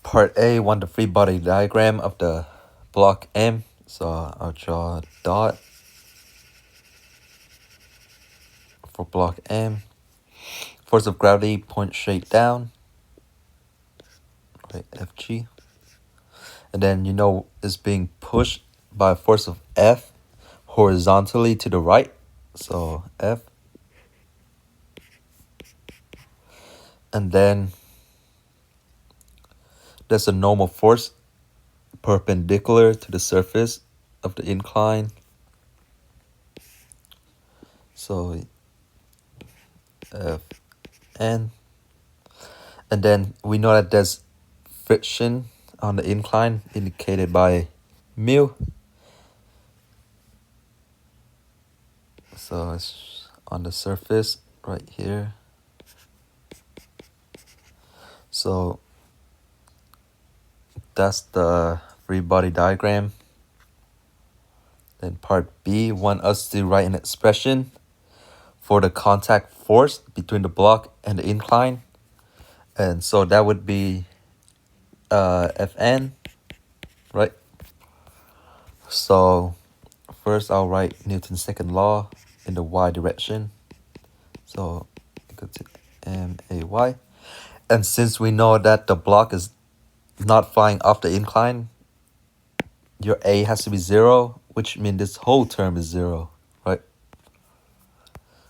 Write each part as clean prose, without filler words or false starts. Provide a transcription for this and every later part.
Part A, want the free body diagram of the block M. So I'll draw a dot for block M. Force of gravity points straight down. Right, Fg. And then it's being pushed by a force of F horizontally to the right. So F. And then there's a normal force perpendicular to the surface of the incline. So Fn. And then we know that there's friction on the incline indicated by mu. So it's on the surface right here. So that's the free body diagram. Then part B want us to write an expression for the contact force between the block and the incline. And so that would be Fn, right? So first I'll write Newton's second law in the y direction. So equal to MAY. And since we know that the block is not flying off the incline, your A has to be 0, which means this whole term is 0, right?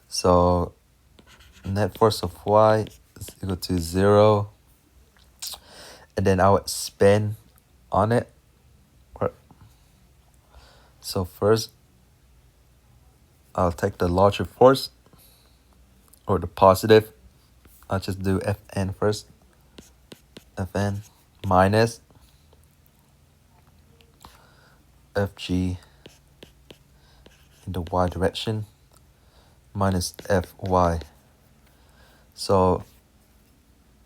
So net force of Y is equal to 0. And then I would spin on it. Right? So first, I'll take the larger force, or the positive. I'll just do Fn first. Fn minus Fg in the y direction minus Fy. So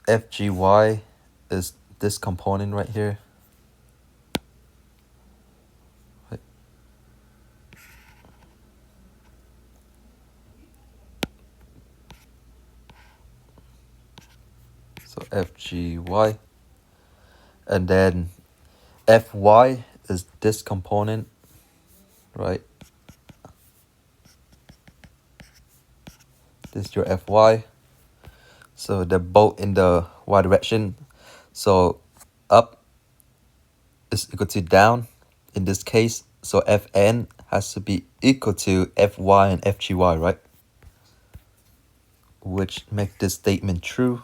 Fgy is this component right here. Right. So Fgy. And then Fy is this component, right? This is your Fy. So they're both in the y direction. So up is equal to down in this case. So Fn has to be equal to Fy and Fgy, right? Which make this statement true.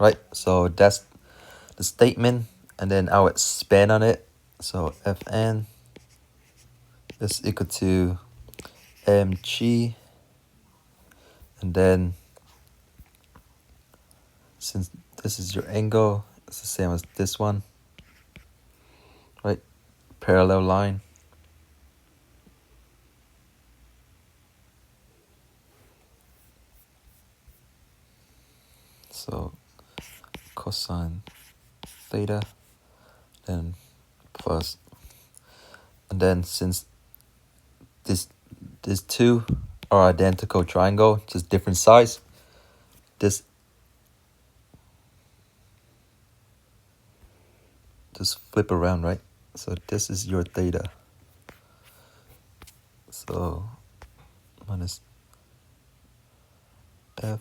Right? So that's the statement. And then I would expand on it. So Fn is equal to mg. And then since this is your angle, it's the same as this one, right? Parallel line. So cosine theta, then plus, and then since these two are identical triangle, just different size, this just flip around, right? So this is your theta. So minus f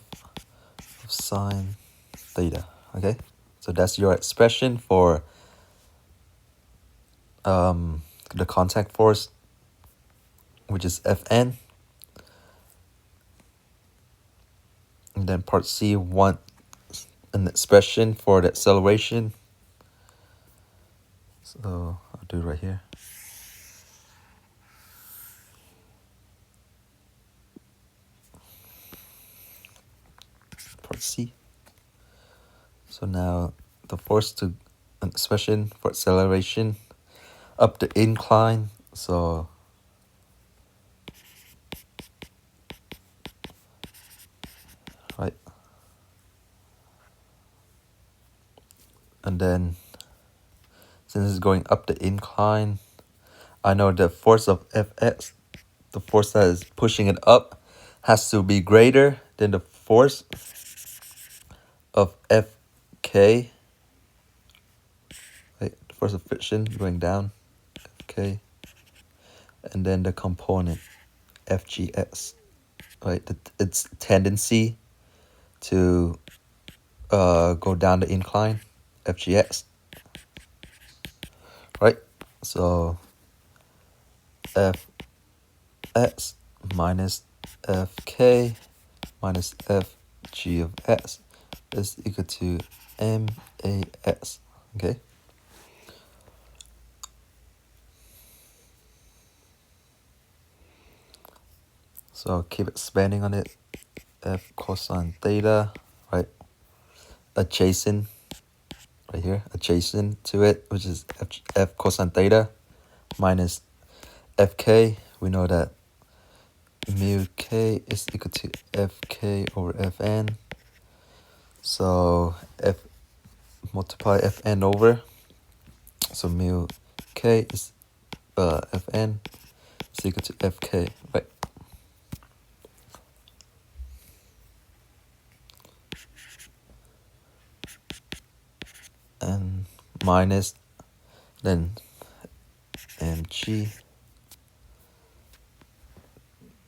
of sine theta. Okay, so that's your expression for the contact force, which is Fn. And then part C want an expression for the acceleration. So I'll do it right here. Part C. So now the force to an expression for acceleration up the incline. So right. And then since it's going up the incline, I know the force of Fx, the force that is pushing it up, has to be greater than the force of Fk, right? The force of friction going down, Fk, and then the component Fgx, right? Its tendency to go down the incline, Fgx, right? So Fx minus Fk minus Fg of s is equal to MAS, okay? So I'll keep expanding on it. F cosine theta, right? Adjacent, right here, adjacent to it, which is F cosine theta minus Fk. We know that mu k is equal to Fk over Fn. So F multiply Fn over. So mu k is Fn is equal to Fk, right? And minus then mg,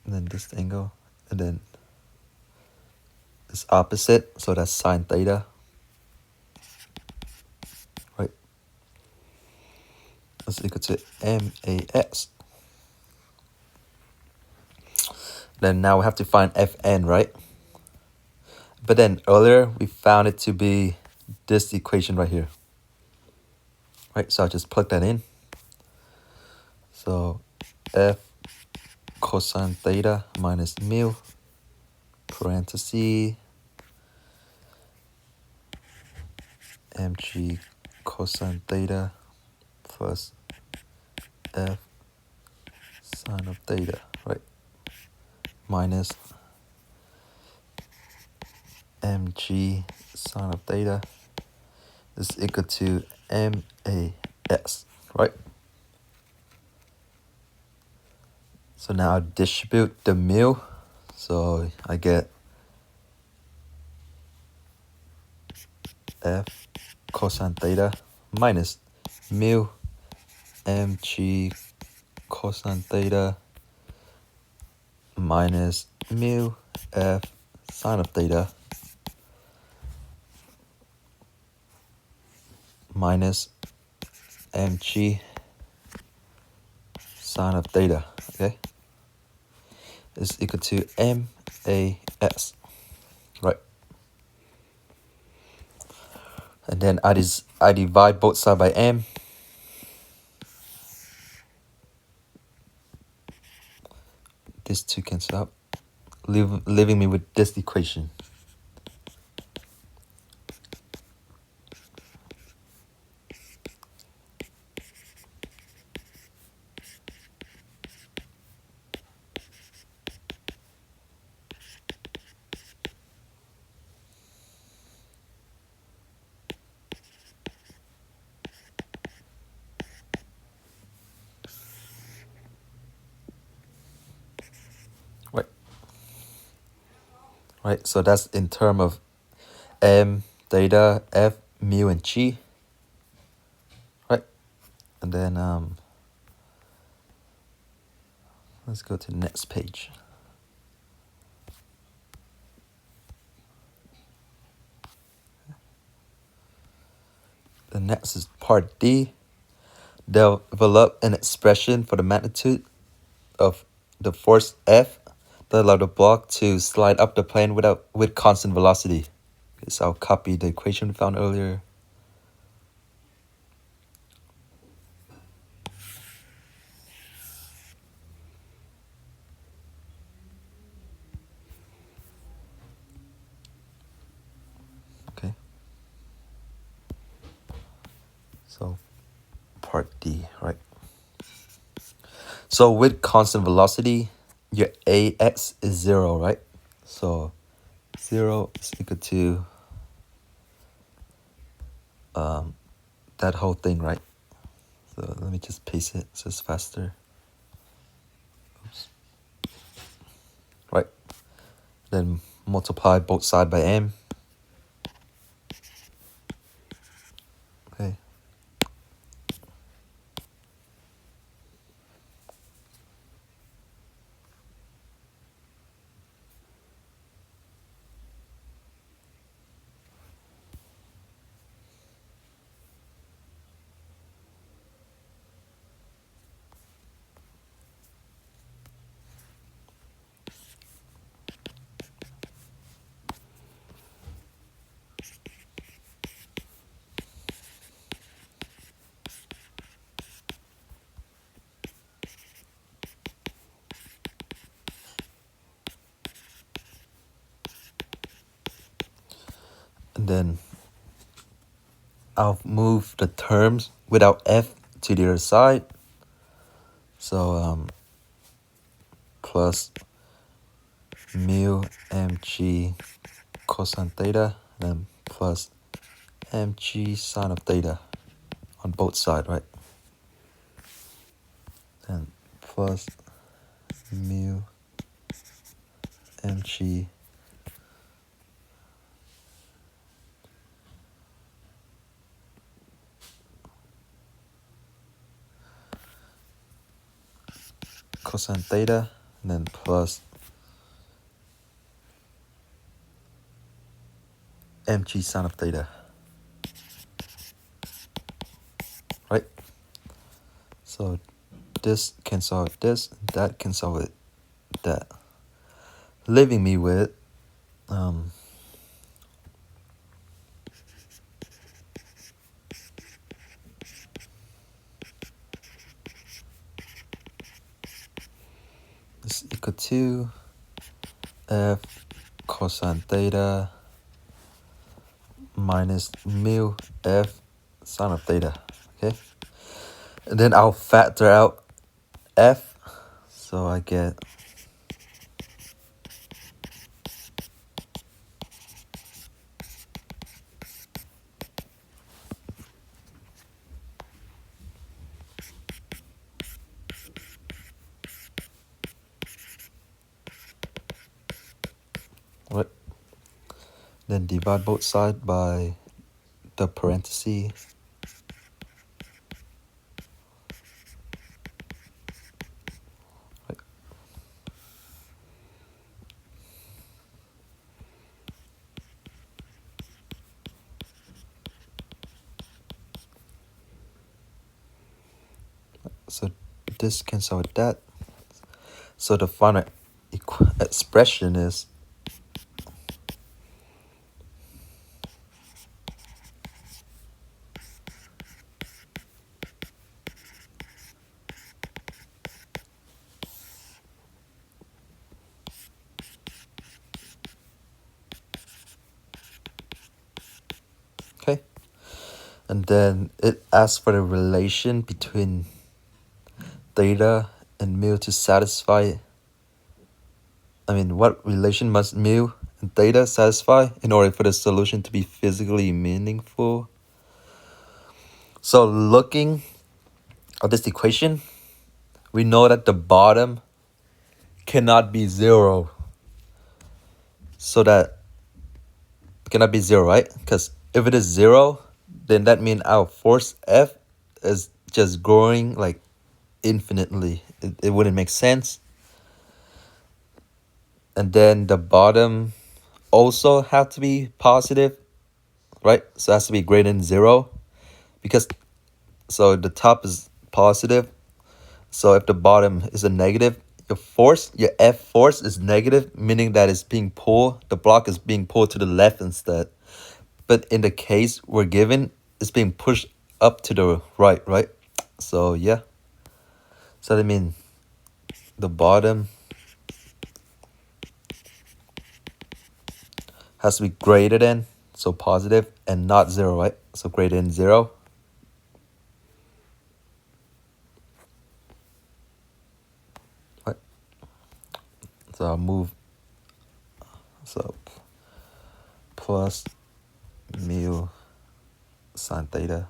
and then this angle, and then this opposite, so that's sine theta, right? That's equal to MAS. Then now we have to find Fn, right? But then earlier we found it to be this equation right here, right? So I'll just plug that in. So F cosine theta minus mu, parenthesis, mg cosine theta plus F sine of theta, right? Minus mg sine of theta is equal to MAS, right? So now I distribute the mu. So I get F cosine theta minus mu mg cosine theta minus mu F sine of theta minus mg sine of theta, okay, is equal to MAS, right? And then I divide both sides by m. These two cancel out, leaving me with this equation. Right. Right. So that's in term of m, theta, f, mu, and g. Right. And then let's go to the next page. The next is part D. Develop an expression for the magnitude of the force F that allowed the block to slide up the plane with constant velocity. Okay, so I'll copy the equation we found earlier. Okay. So part D, right? So with constant velocity, your AX is 0, right? So 0 is equal to that whole thing, right? So let me just paste it so it's faster. Oops. Right. Then multiply both sides by m. Okay. And then I'll move the terms without f to the other side. So plus mu mg cosine theta, then plus mg sine of theta on both sides, right? And plus mu mg cosine theta, and then plus mg sine of theta, right? So this cancel with this, that cancel with that, leaving me with this equal to f cosine theta minus mu f sine of theta, okay? And then I'll factor out f, so I get what? Then divide both sides by the parenthesis. Right. So this cancel with that. So the final expression is okay. And then it asks for the relation between theta and mu to satisfy. I mean, what relation must mu and theta satisfy in order for the solution to be physically meaningful? So looking at this equation, we know that the bottom cannot be 0. So that cannot be 0, right? Because if it is 0, then that means our force F is just growing like infinitely. It wouldn't make sense. And then the bottom also have to be positive, right? So it has to be greater than 0. Because so the top is positive. So if the bottom is a negative, your F force is negative, meaning that it's being pulled, the block is being pulled to the left instead. But in the case we're given, it's being pushed up to the right, right? So yeah. So that means the bottom has to be greater than, so positive, and not 0, right? So greater than 0. Right. So I'll move. So plus mu sine theta.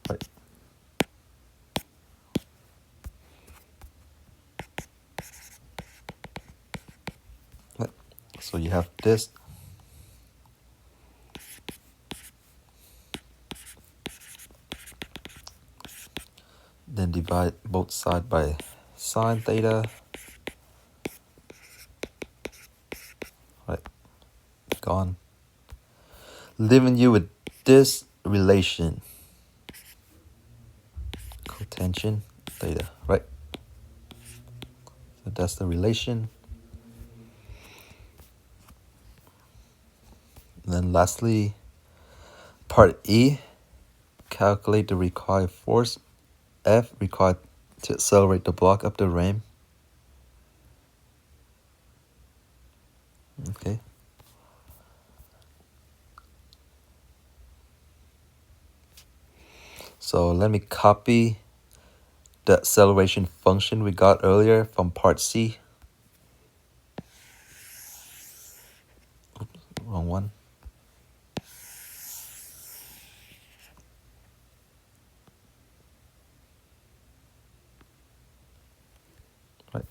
Right. Right. So you have this. Then divide both sides by sine theta. Right, gone. Leaving you with this relation. Cotangent theta, right? So that's the relation. And then lastly, part E, calculate the required force F required to accelerate the block up the ramp. Okay. So let me copy the acceleration function we got earlier from part C. Oops, wrong one. Right.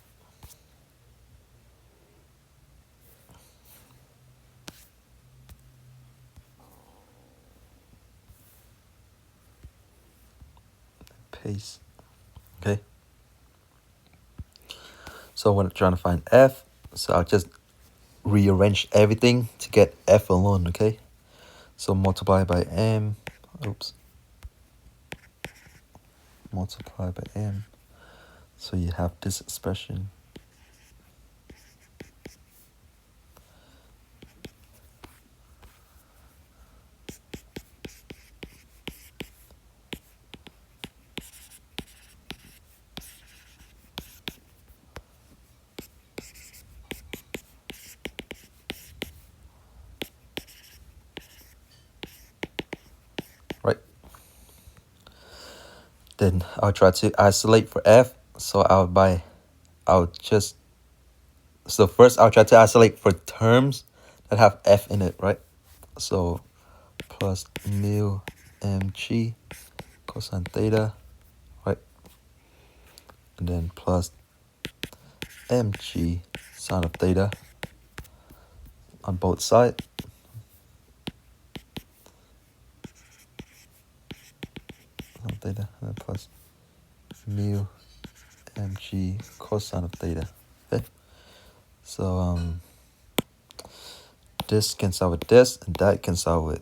Paste. Okay. So when I'm trying to find F, so I'll just rearrange everything to get F alone, okay? So multiply by M. Oops. Multiply by M. So you have this expression. Right. Then I'll try to isolate for F. So so first I'll try to isolate for terms that have F in it, right? So plus mu mg cosine theta, right? And then plus mg sine of theta on both sides. Sine of theta, and then plus mu mg cosine of theta. Okay. So this cancel with this, and that cancel with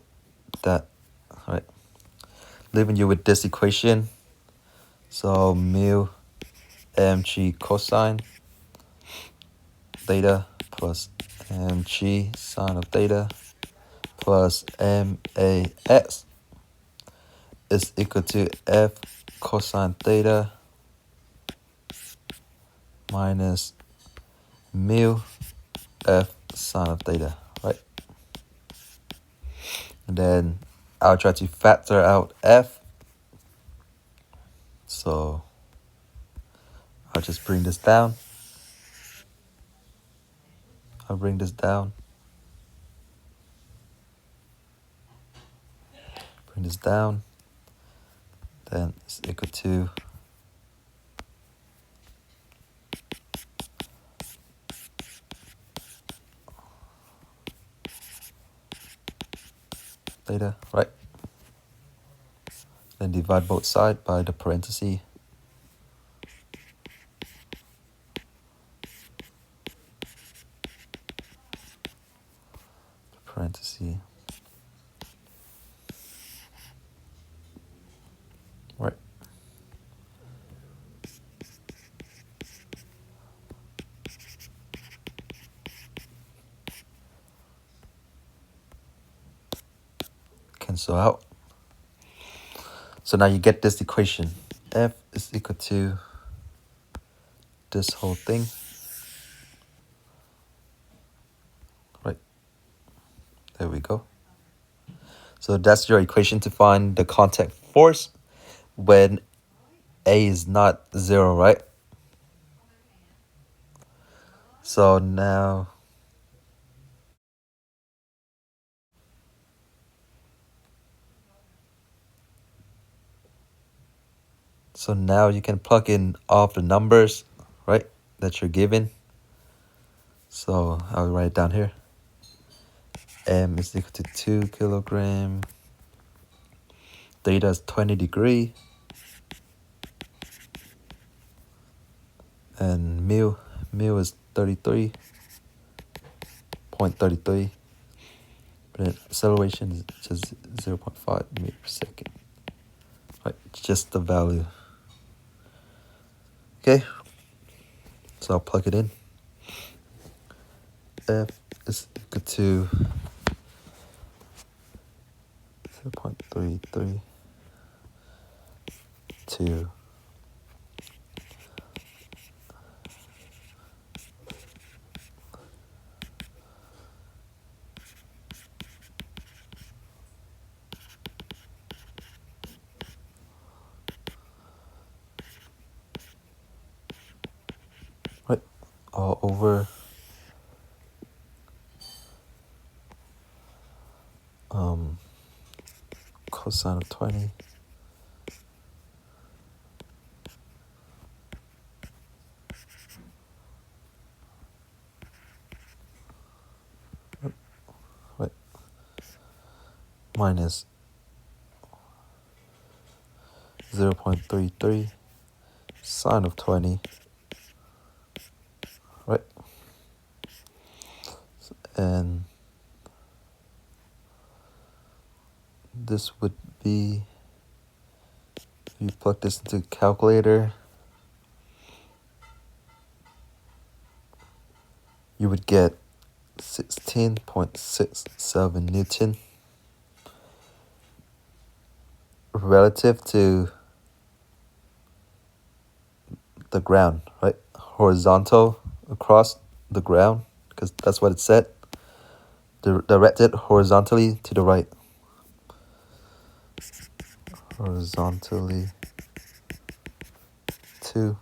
that. All right. Leaving you with this equation. So mu mg cosine theta plus mg sine of theta plus mas is equal to f cosine theta minus mu f sine of theta, right? And then I'll try to factor out f. So I'll just bring this down. I'll bring this down. Bring this down. Then it's equal to theta, right? Then divide both sides by the parenthesis. Parenthesis. Right. Cancel out. So now you get this equation. F is equal to this whole thing. Right. There we go. So that's your equation to find the contact force when A is not 0, right? So now you can plug in all of the numbers, right, that you're given. So I'll write it down here. m is equal to 2 kilogram. Theta is 20 degree. And mu is 33.33. But acceleration is just 0.5 meters per second. Right, just the value. Okay, so I'll plug it in. F is equal to 0.33 to right all over cosine of 20 right minus 0.33 sine of 20, right? And this would be, if you plug this into a calculator, you would get 16.67 Newton relative to the ground, right? Horizontal across the ground, because that's what it said. Directed horizontally to the right. Horizontally to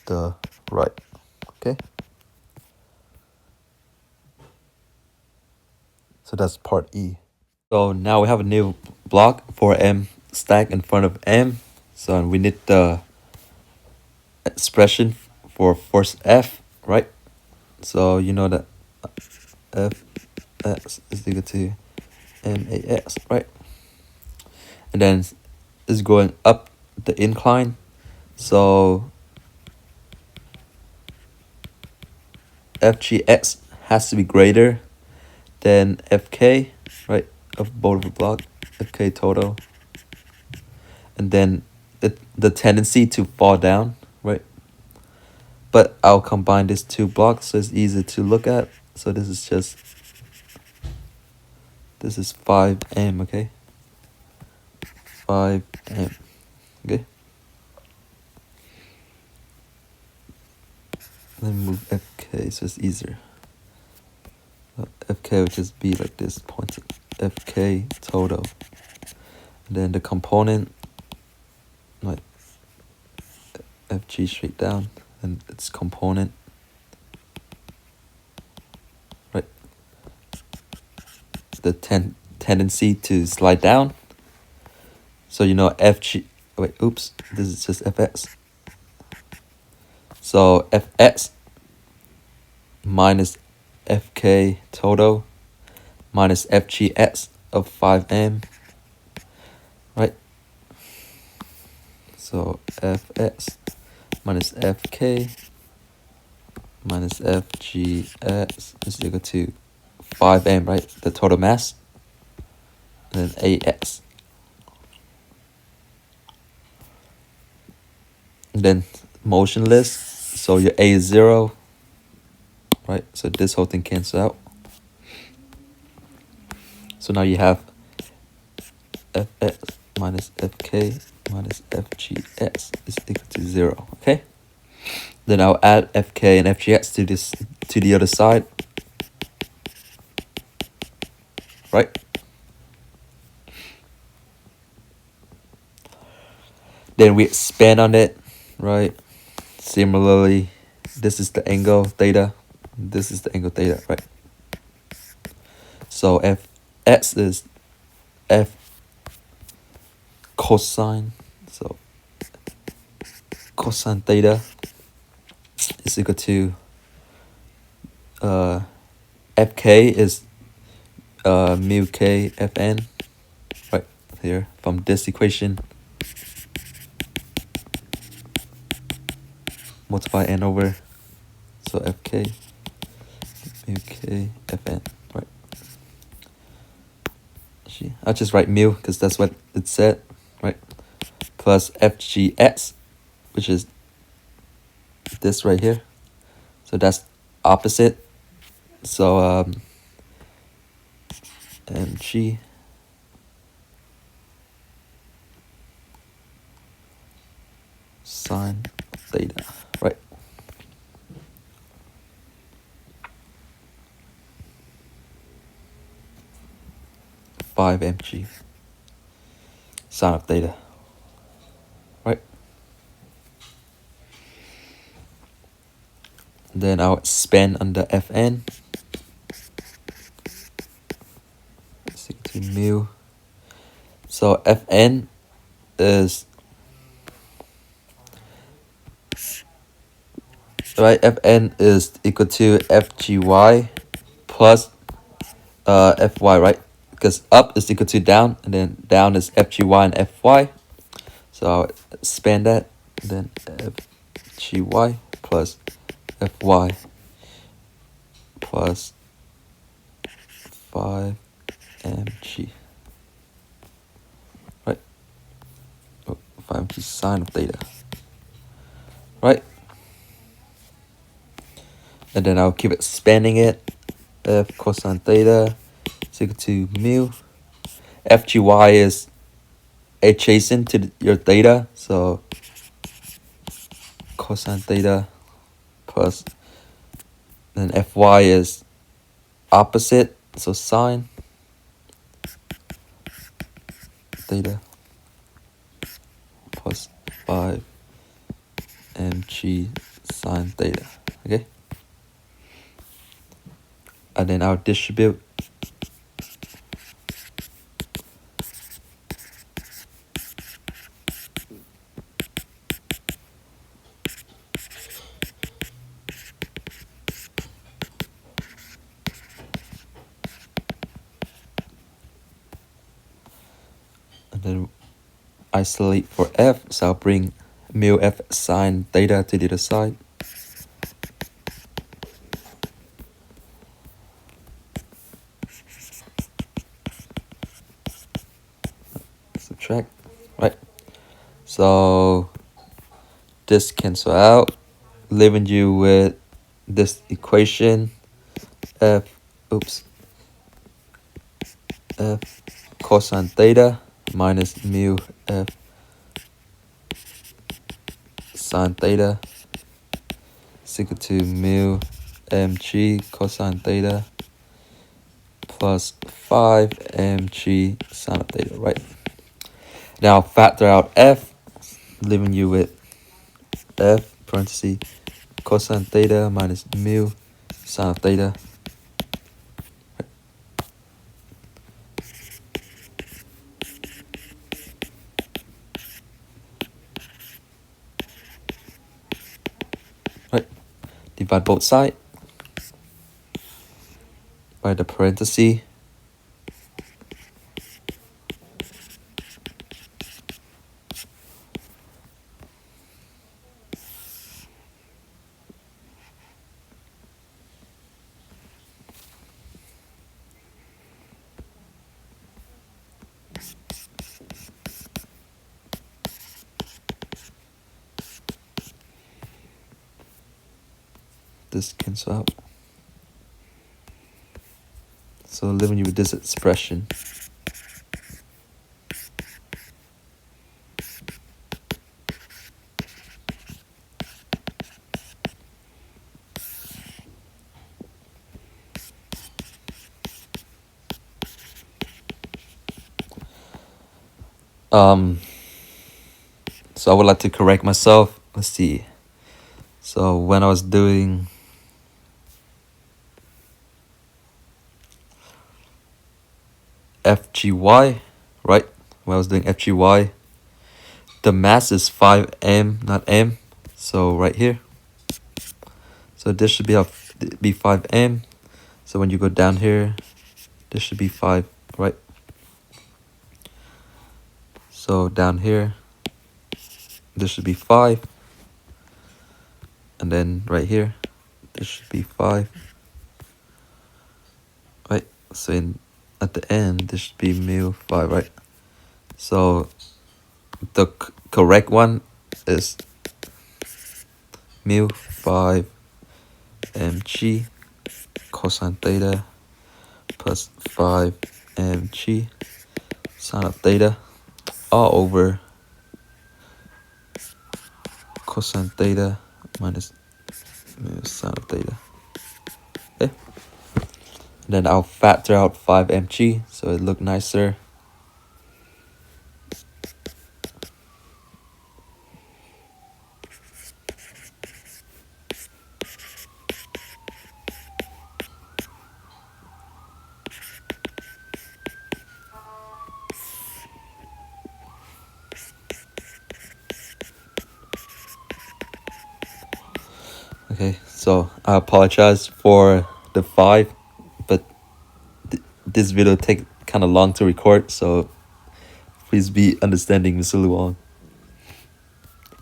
the right. Okay? So that's part E. So now we have a new block for M stack in front of M. So we need the expression for force F, right? So you know that Fx is equal to max, right? And then it's going up the incline. So Fgx has to be greater than Fk, right? Of both of the block, Fk total. And then the tendency to fall down, right? But I'll combine these two blocks so it's easy to look at. So this is 5m, okay? 5m, okay? Let me move Fk so it's easier. Fk would just be like this, pointing. Fk total. And then the component, like Fg straight down, and its component, right? The tendency to slide down. So you know Fg, wait, oops, this is just Fx. So Fx minus Fk total minus Fgx of 5m, right? So Fx minus Fk minus Fgx is equal to 5m, right? The total mass. And then Ax. And then motionless. So your A is 0, right? So this whole thing cancels out. So now you have Fx minus Fk minus Fgx is equal to 0, okay? Then I'll add Fk and Fgx to the other side, right? Then we expand on it, right? Similarly, this is the angle theta. This is the angle theta, right? So Fx is F cosine. So cosine theta is equal to Fk is mu k fn right here from this equation. Multiply n over, so fk mu k fn, right? I'll just write mu because that's what it said, right? Plus fgs, which is this right here. So that's opposite. So mg sine theta, right? Five mg sine of theta, right? Then I'll expand under fn. Is equal to mu. So fn is right. Fn is equal to fgy plus fy, right? Because up is equal to down, and then down is fgy and fy. So I'll expand that, and then fgy plus fy plus 5 mg, right? 5 mg sine of theta, right? And then I'll keep expanding it. F cosine theta is equal to mu. Fgy is adjacent to your theta, so cosine theta plus, then fy is opposite, so sine theta plus 5 mg sine theta, okay? And then I'll distribute. And then isolate for f, so I'll bring mu f sine theta to the other side. Subtract, right? So this cancel out, leaving you with this equation, f cosine theta minus mu f sine theta is equal to mu mg cosine theta plus 5 mg sine theta, right? Now factor out f, leaving you with f parenthesis cosine theta minus mu sine theta. Right, divide both sides by the parenthesis. This cancel out. So leaving you with this expression. So I would like to correct myself. Let's see. So when I was doing FGY, right? When I was doing FGY, the mass is 5m, not m. So right here. So this should be 5m. So when you go down here, this should be 5, right? So down here, this should be 5. And then right here, this should be 5. Right? So at the end, this should be mu 5, right? So the correct one is mu 5 mg cosine theta plus 5 mg sine of theta all over cosine theta minus mu sine of theta. Okay. Then I'll factor out 5 mg so it look nicer. Okay, so I apologize for the 5, but this video take kind of long to record, so please be understanding, Mr. Luong.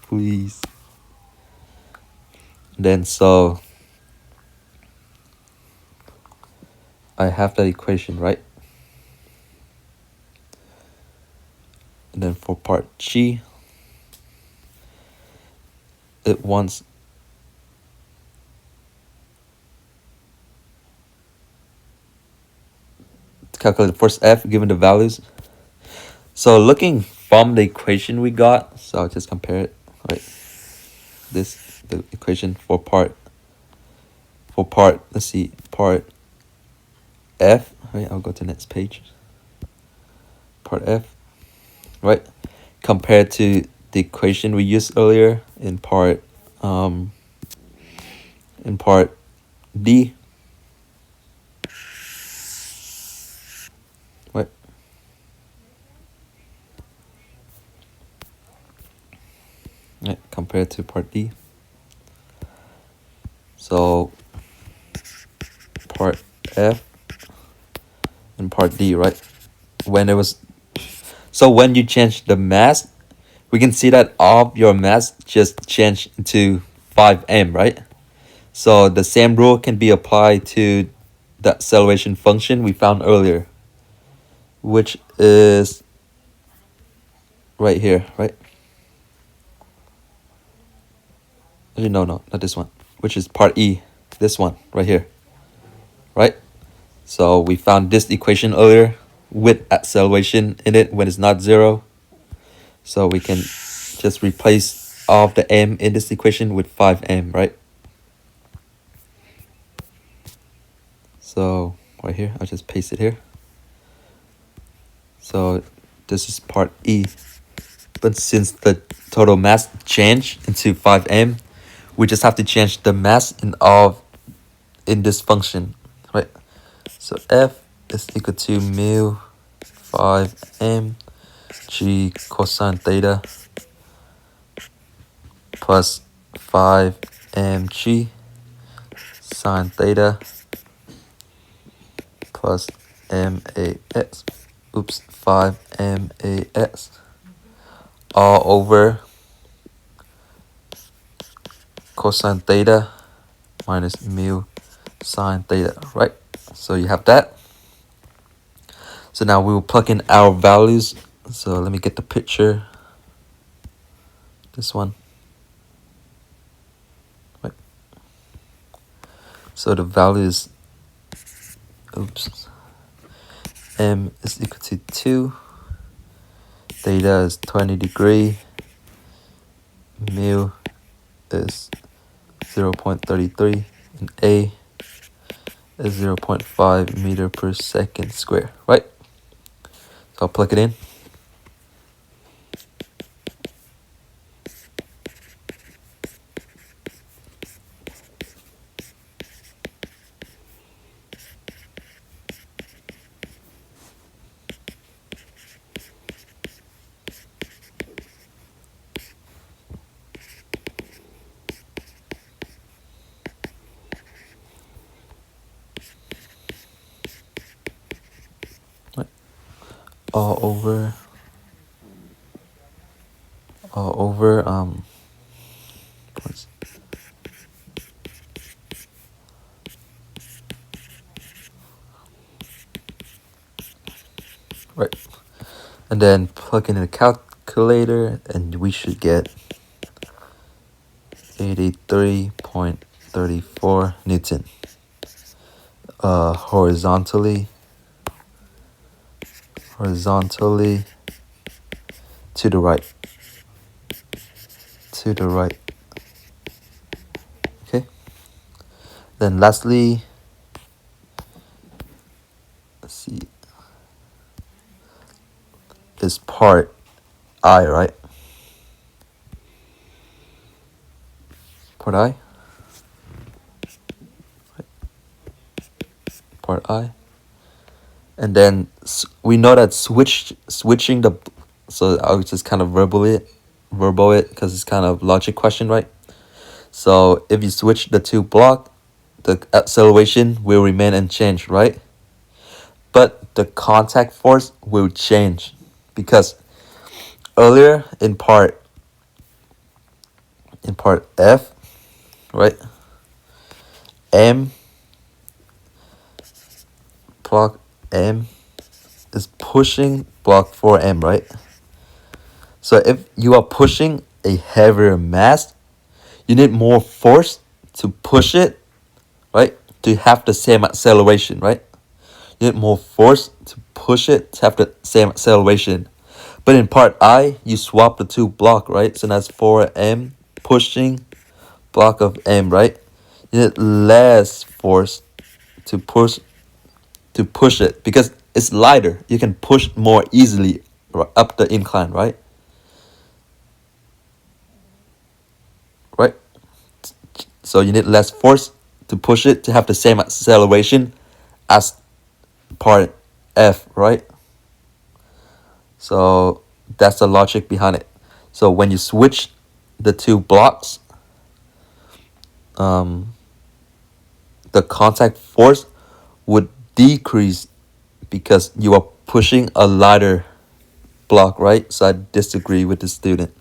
Please. Then so I have that equation, right? And then for part G, it wants to calculate the first F given the values. So looking from the equation we got, so I'll just compare it, right? The equation for part, let's see, part F, right? I'll go to the next page. Part F, right? Compared to the equation we used earlier in part D, right? Right, compared to part D. So part F and part D, right? When you change the mass, we can see that all of your mass just changed into 5m, right? So the same rule can be applied to the acceleration function we found earlier, which is right here, right? Actually, no, not this one, which is part E, this one right here, right? So we found this equation earlier with acceleration in it when it's not 0. So we can just replace all of the m in this equation with 5m, right? So right here, I'll just paste it here. So this is part E. But since the total mass changed into 5m, we just have to change the mass in this function, right? So F is equal to mu 5m g cosine theta plus 5mg sine theta plus max, 5max, all over cosine theta minus mu sine theta, right? So you have that. So now we will plug in our values. So let me get the picture. This one. Right. So the value is, m is equal to 2. Theta is 20 degree. Mu is 0.33. And A is 0.5 meter per second square, right? So I'll plug it in. all over all over what's- right, and then plug in the calculator and we should get 83.34 Newton horizontally to the right, okay. Then lastly, let's see, is part I, right? Part I, part I, and then we know that switching the, so I'll just kind of verbal it because it's kind of logic question, right? So if you switch the two block, the acceleration will remain unchanged, right? But the contact force will change because earlier in part F, right? M block M is pushing block 4M, right? So if you are pushing a heavier mass, you need more force to push it, right? To have the same acceleration, right? You need more force to push it to have the same acceleration. But in part I, you swap the two block, right? So that's 4M pushing block of M, right? You need less force to push it because it's lighter. You can push more easily up the incline, right? Right? So you need less force to push it to have the same acceleration as part F, right? So that's the logic behind it. So when you switch the two blocks, the contact force would decrease because you are pushing a lighter block, right? So I disagree with the student.